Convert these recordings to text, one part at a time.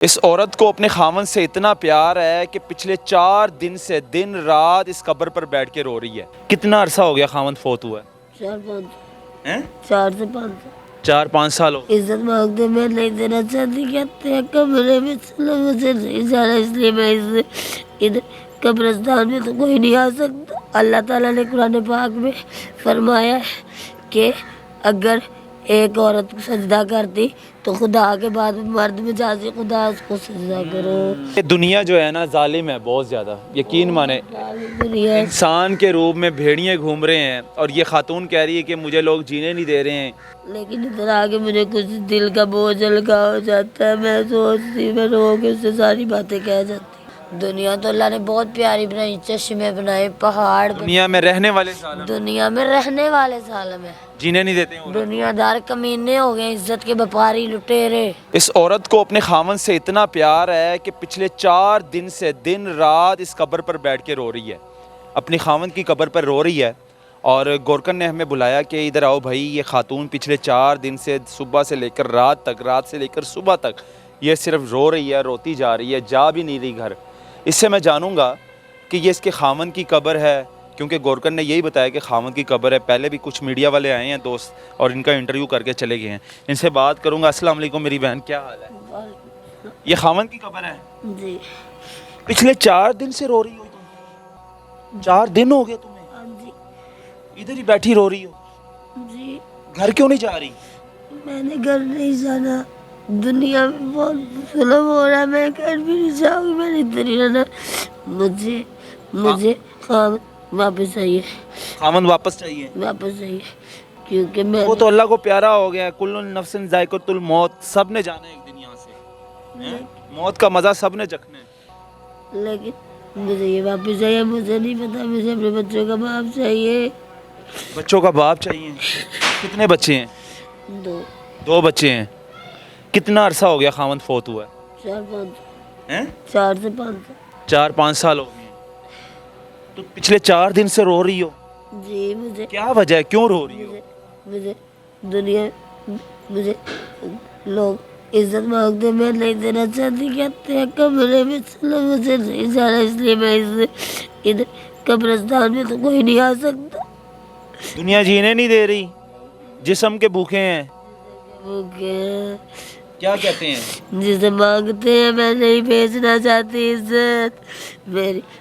اس عورت کو اپنے خاوند سے اتنا پیار ہے کہ پچھلے 4 دن سے دن رات اس قبر پر بیٹھ کے رو رہی ہے۔ کتنا عرصہ ہو گیا خاوند فوت ہوا ہے؟ 4 سے 5 4-5 سال ہو گئے۔ عزت مانگتے میں نہیں دینا چاہتی، کہتے ہیں کمرے میں چلو، مجھے نہیں جانا، اس لیے میں ادھر قبرستان میں تو کوئی نہیں آ سکتا۔ اللہ تعالیٰ نے قرآن پاک میں فرمایا ہے کہ اگر ایک عورت سجدہ کرتی تو خدا کے بعد مرد میں جازی خدا اس کو سجدہ کرو۔ یہ دنیا جو ہے نا ظالم ہے بہت زیادہ، یقین مانے۔ دنیا انسان کے روپ میں بھیڑیے گھوم رہے ہیں اور یہ خاتون کہہ رہی ہے کہ مجھے لوگ جینے نہیں دے رہے ہیں۔ لیکن ادھر آگے مجھے کچھ دل کا بوجھ ہلکا ہو جاتا ہے، میں سوچتی میں رو کے اس سے ساری باتیں کہہ جاتی۔ دنیا تو اللہ نے بہت پیاری بنائی، چشمے بنائے، پہاڑ دنیا میں رہنے والے ظالم دنیا میں رہنے والے ظالم ہیں، جینے نہیں دیتے ہیں۔ دنیا دار کمینے ہو گئے، عزت کے وپاری لٹیرے۔ اس عورت کو اپنے خاوند سے اتنا پیار ہے کہ پچھلے 4 دن سے دن رات اس قبر پر بیٹھ کے رو رہی ہے، اپنی خاوند کی قبر پر رو رہی ہے۔ اور گورکن نے ہمیں بلایا کہ ادھر آؤ بھائی، یہ خاتون پچھلے 4 دن سے صبح سے لے کر رات تک، رات سے لے کر صبح تک یہ صرف رو رہی ہے، روتی جا رہی ہے، جا بھی نہیں رہی گھر۔ اس سے میں جانوں گا کہ یہ اس کے خاوند کی قبر ہے، کیونکہ گورکن نے یہی بتایا کہ خاوند کی قبر ہے۔ پہلے بھی کچھ میڈیا والے آئے ہیں دوست اور ان کا انٹرویو کر کے چلے گئے ہیں، ان سے بات کروں گا۔ السلام علیکم میری بہن، کیا حال ہے؟ یہ خاوند کی قبر ہے؟ جی پچھلے 4 دن سے رو رہی ہو تم؟ 4 دن ہو گئے تمہیں ہاں جی ادھر ہی بیٹھی رو رہی ہو؟ جی گھر کیوں نہیں جا رہی؟ میں نے گھر نہیں جانا، دنیا میں بہت ظلم ہو رہا ہے، میں گھر بھی نہیں جاؤں گی، میں نے ادھر ہی رہنا۔ مجھے واپس چاہیے، خاوند واپس چاہیے؟ واپس چاہیے، کیونکہ میں وہ تو اللہ کو پیارا ہو گیا ہے، کل نفس ذائقۃ الموت، سب نے جانا ہے ایک دن یہاں سے، موت کا مزہ سب نے چکھنا ہے۔ لیکن مجھے یہ واپس چاہیے، مجھے نہیں پتا، مجھے اپنے بچوں کا باپ چاہیے۔ بچوں کا باپ چاہیے؟ کتنے بچے ہیں؟ 2 بچے ہیں۔ کتنا عرصہ ہو گیا خاوند فوت ہوا ہے؟ 4 سے 5 4-5 سال ہو گئے ہیں۔ تو پچھلے 4 دن سے رو رہی ہو؟ جی مجھے کیا وجہ ہے، کیوں رو رہی ہو؟ مجھے دنیا مجھے لوگ عزت مانگتے میں نہیں دینا چاہتی، کہتے ہیں کمرے میں چلو، مجھے نہیں جانا، اس لیے میں ادھر قبرستان میں تو کوئی نہیں آ سکتا۔ دنیا جینے نہیں دے رہی، جسم کے بھوکے ہیں۔ کیا کہتے ہیں؟ جسے مانگتے ہیں میں نہیں بیچنا چاہتی،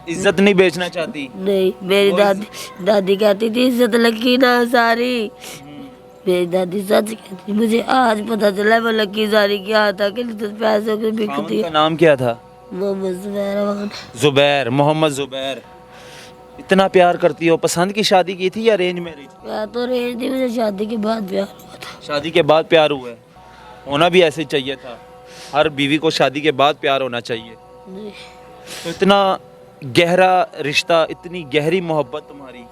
عزت نہیں بیچنا چاہتی؟ نہیں، میری دادی کہتی تھی عزت لکی نہ ساری، میری دادی سچ کہتی۔ مجھے آج پتا چلا وہ لکی ساری کیا تھا، کہ پیسوں کی بکتی خاوند کا نام کیا تھا؟ محمد زبیر، محمد زبیر۔ اتنا پیار کرتی ہو؟ پسند کی شادی کی تھی یا ارینج میرج؟ پیار تو رینج تھی، مجھے شادی کے بعد پیار ہوا تھا۔ شادی کے بعد پیار ہوا ہے؟ ہونا بھی ایسے چاہیے تھا، ہر بیوی کو شادی کے بعد پیار ہونا چاہیے۔ جی تو اتنا گہرا رشتہ، اتنی گہری محبت تمہاری،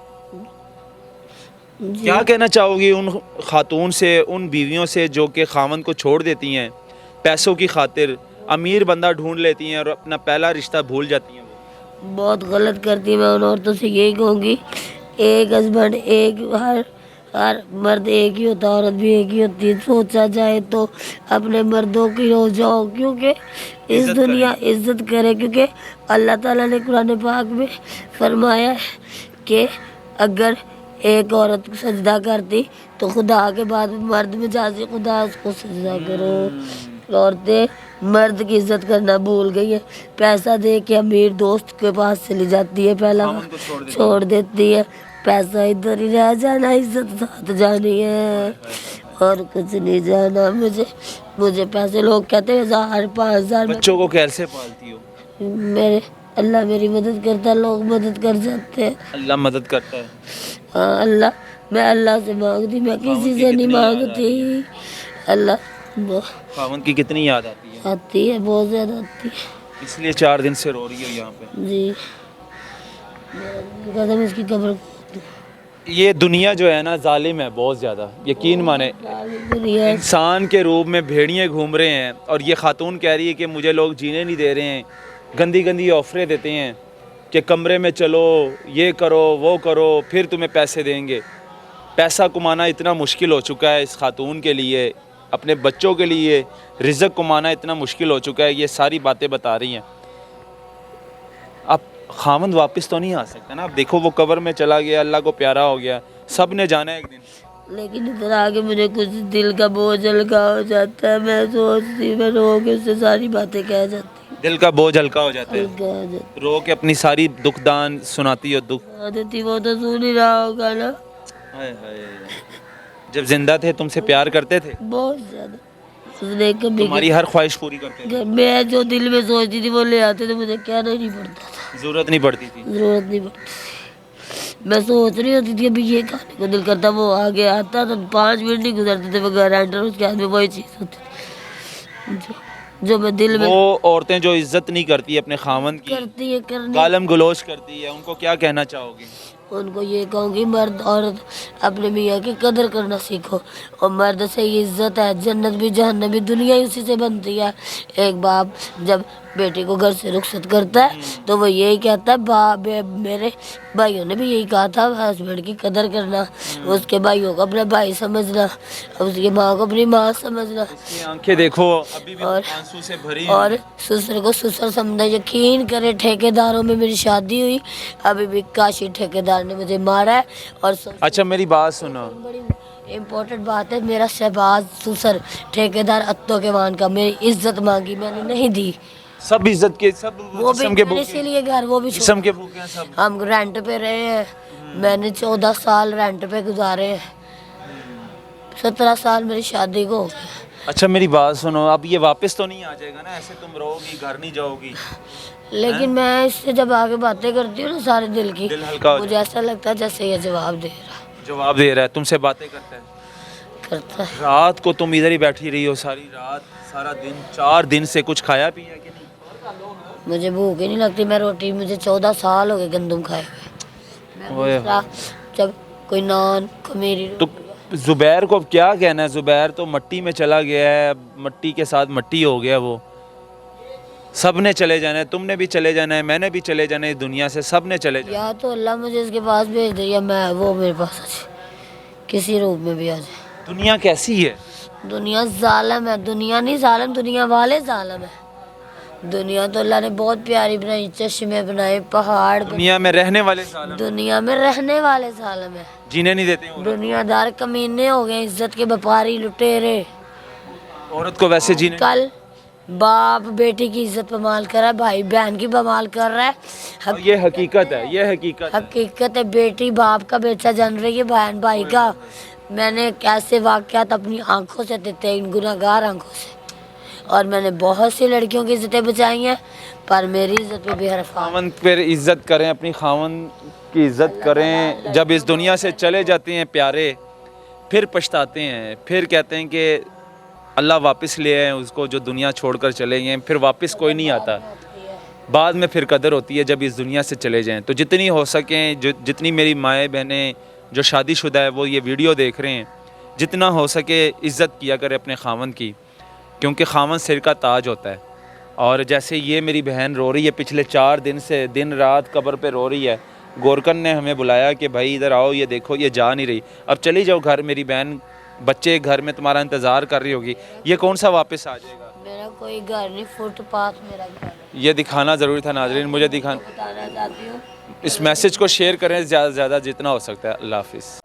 جی کیا کہنا چاہو گی ان خاتون سے، ان بیویوں سے جو کہ خاوند کو چھوڑ دیتی ہیں پیسوں کی خاطر، امیر بندہ ڈھونڈ لیتی ہیں اور اپنا پہلا رشتہ بھول جاتی ہیں؟ وہ بہت غلط کرتی ہے۔ میں ان عورتوں سے یہی کہوں گی، ایک ہسبینڈ ایک، ہر مرد ایک ہی ہوتا، عورت بھی ایک ہی ہوتی ہے۔ سوچا جائے تو اپنے مردوں کی ہو جاؤ، کیونکہ اس دنیا عزت کرے، کیونکہ اللہ تعالیٰ نے قرآن پاک میں فرمایا ہے کہ اگر ایک عورت سجدہ کرتی تو خدا کے بعد مرد میں جازی خدا اس کو سجدہ کرو۔ عورتیں مرد کی عزت کرنا بھول گئی ہے، پیسہ دے کے امیر دوست کے پاس چلی جاتی ہے، پہلا چھوڑ دیتی ہے، پیسہ ادھر ہی رہ جانا، عزت ساتھ جانی ہے اور کچھ نہیں جانا۔ مجھے پیسے لوگ کہتے ہیں 1000-5000۔ بچوں کو کیسے پالتی ہو؟ اللہ میری مدد کرتا ہے، لوگ مدد کر جاتے ہیں، اللہ مدد کرتا ہے۔ ہاں میں اللہ سے مانگتی، میں کسی سے نہیں مانگتی۔ اللہ خاوند کی کتنی یاد آتی ہے، بہت زیادہ آتی ہے، اس لیے 4 دن سے رو رہی ہو یہاں پہ؟ جی قدم اس کی قبر۔ یہ دنیا جو ہے نا ظالم ہے بہت زیادہ، یقین مانے۔ انسان کے روپ میں بھیڑیے گھوم رہے ہیں اور یہ خاتون کہہ رہی ہے کہ مجھے لوگ جینے نہیں دے رہے ہیں، گندی گندی آفریں دیتے ہیں کہ کمرے میں چلو، یہ کرو، وہ کرو، پھر تمہیں پیسے دیں گے۔ پیسہ کمانا اتنا مشکل ہو چکا ہے اس خاتون کے لیے اپنے بچوں کے لیے رزق کمانا اتنا مشکل ہو چکا ہے, یہ ساری باتیں بتا رہی ہیں. اب خاوند واپس تو نہیں آ سکتا نا. اب دیکھو وہ قبر میں چلا گیا, اللہ کو پیارا ہو گیا, سب نے جانا ہے ایک دن. لیکن ادھر آگے مجھے کچھ دل کا بوجھ ہلکا ہو جاتا ہے. میں سوچتی میں رو کے اس سے ساری باتیں کہہ جاتی ہوں. دل کا بوجھ ہلکا ہو جاتا ہے, ہلکا ہو جاتا رو کے اپنی ساری دکھ دان سناتی ہو دکھ. دیتی, وہ تو سن ہی رہا ہوگا نا. ہائے ہائے. جب زندہ تھے تم سے پیار کرتے تھے, بہت زیادہ. اس نے کبھی تمہاری ہر خواہش پوری کرتے تھے, میں جو دل میں سوچتی تھی وہ لے آتے تھے, مجھے کہنا ہی نہیں پڑتا تھا, ضرورت نہیں پڑتی تھی. ضرورت نہیں پڑتی تھی. میں سوچ رہی ہوتی تھی ابھی یہ کھانے کو دل کرتا, وہ آگے آتا تو 5 منٹ نہیں گزرتے تھے وہ گرینڈر اس کے ہاتھ میں وہی چیز ہوتی تھی جو میں دل میں. وہ عورتیں جو عزت نہیں کرتی اپنے خاوند کی, کرتی ہے کرنے. گالم گلوچ کرتی ہے, ان کو کیا کہنا چاہو گی؟ ان کو یہ کہوں گی مرد عورت اپنے میاں کی قدر کرنا سیکھو, اور مرد سے یہ عزت ہے, جنت بھی جہنم بھی دنیا ہی اسی سے بنتی ہے. ایک باپ جب بیٹی کو گھر سے رخصت کرتا ہے تو وہ یہی کہتا ہے, میرے بھائیوں نے بھی یہی کہا تھا, ہسبینڈ کی قدر کرنا, اس کے بھائیوں کو اپنا بھائی سمجھنا, اس کی ماں کو اپنی ماں سمجھنا, اس کی آنکھیں دیکھو ابھی بھی آنسو سے بھری اور سسر کو سسر سمجھنا. یقین کرے ٹھیکیداروں میں میری شادی ہوئی, ابھی بھی کاشی ٹھیکیدار نے مجھے مارا ہے. اور اچھا میری بات سنو, بڑی امپورٹنٹ بات ہے, میرا شہباز سسر ٹھیکیدار اتو کے وان کا میری عزت مانگی, میں نے نہیں دی. سب عزت کے, سب وہ بھی جسم کے میں نے اسی لیے گھر وہ بھی جسم کے بھوکے ہیں سب. ہم رینٹ پہ رہے ہیں, میں نے 14 سال رینٹ پہ گزارے ہیں, 17 سال میری شادی کو ہو گئے. اچھا میری بات سنو, اب یہ واپس تو نہیں آ جائے گا نا, ایسے تم رہو گی گھر نہیں جاؤ گی؟ لیکن میں اس سے جب آگے باتیں کرتی ہوں نا سارے دل کی, دل ہلکا ہو مجھے ایسا لگتا ہے جیسے یہ جواب دے رہا ہے. جواب دے رہا ہے, تم سے باتیں کرتا ہے, کرتا ہے. رات کو تم ادھر ہی بیٹھی رہی ہو ساری رات, سارا دن, 4 دن سے کچھ کھایا پیا کہ نہیں؟ مجھے بھوک ہی نہیں لگتی. میں روٹی, مجھے 14 سال ہو گئے گندم کھائے ہوئے. جب کوئی نان خمیری تو زبیر کو اب کیا کہنا ہے؟ زبیر تو مٹی میں چلا گیا ہے, مٹی کے ساتھ مٹی ہو گیا وہ. سب نے چلے جانا ہے, تم نے بھی چلے جانا ہے, میں نے بھی چلے جانا ہے دنیا سے, سب نے چلے جانا ہے. یا تو اللہ مجھے اس کے پاس بھیج دے, یا میں وہ میرے پاس آ جائے, کسی روپ میں بھی آ جائے. دنیا کیسی ہے؟ دنیا ظالم ہے. دنیا نہیں ظالم, دنیا والے ظالم ہے. دنیا تو اللہ نے بہت پیاری بنائی, چشمے بنائے, پہاڑ بنائے. دنیا میں رہنے والے ظالم, دنیا میں رہنے والے ظالم ہے. جینے نہیں دیتے عورت. دنیا دار کمینے ہو گئے, عزت کے وپاری لٹیرے. عورت کو ویسے جینے, کل باپ بیٹی کی عزت پامال کر رہا ہے, بھائی بہن کی پامال کر رہا ہے. یہ حقیقت ہے, یہ حقیقت ہے. حقیقت ہے, بیٹی باپ کا بیچا جان رہی ہے, بہن بھائی کا. میں نے ایسے واقعات اپنی آنکھوں سے دیتے ہیں, ان گناہگار آنکھوں سے, اور میں نے بہت سی لڑکیوں کی عزتیں بچائی ہیں, پر میری عزت پہ بے حرف. خاوند پر عزت کریں, اپنی خاوند کی عزت کریں. جب اس دنیا سے چلے جاتے ہیں پیارے, پھر پچھتاتے ہیں, پھر کہتے ہیں کہ اللہ واپس لے آئے اس کو جو دنیا چھوڑ کر چلے گئے. پھر واپس کوئی نہیں آتا, بعد میں پھر قدر ہوتی ہے جب اس دنیا سے چلے جائیں. تو جتنی ہو سکیں, جتنی میری مائیں بہنیں جو شادی شدہ ہے وہ یہ ویڈیو دیکھ رہے ہیں, جتنا ہو سکے عزت کیا کرے اپنے خاوند کی, کیونکہ خاوند سر کا تاج ہوتا ہے. اور جیسے یہ میری بہن رو رہی ہے پچھلے 4 دن سے, دن رات قبر پہ رو رہی ہے. گورکن نے ہمیں بلایا کہ بھائی ادھر آؤ, یہ دیکھو یہ جا نہیں رہی, اب چلی جاؤ گھر. میری بہن بچے گھر میں تمہارا انتظار کر رہی ہوگی, یہ کون سا واپس آ جائے گا؟ میرا کوئی گھر نہیں, فٹ پاتھ میرا گھر ہے. یہ دکھانا ضروری تھا ناظرین, مجھے دکھانا. بتانا چاہتی ہوں, اس میسج کو شیئر کریں زیادہ سے زیادہ جتنا ہو سکتا ہے. اللہ حافظ.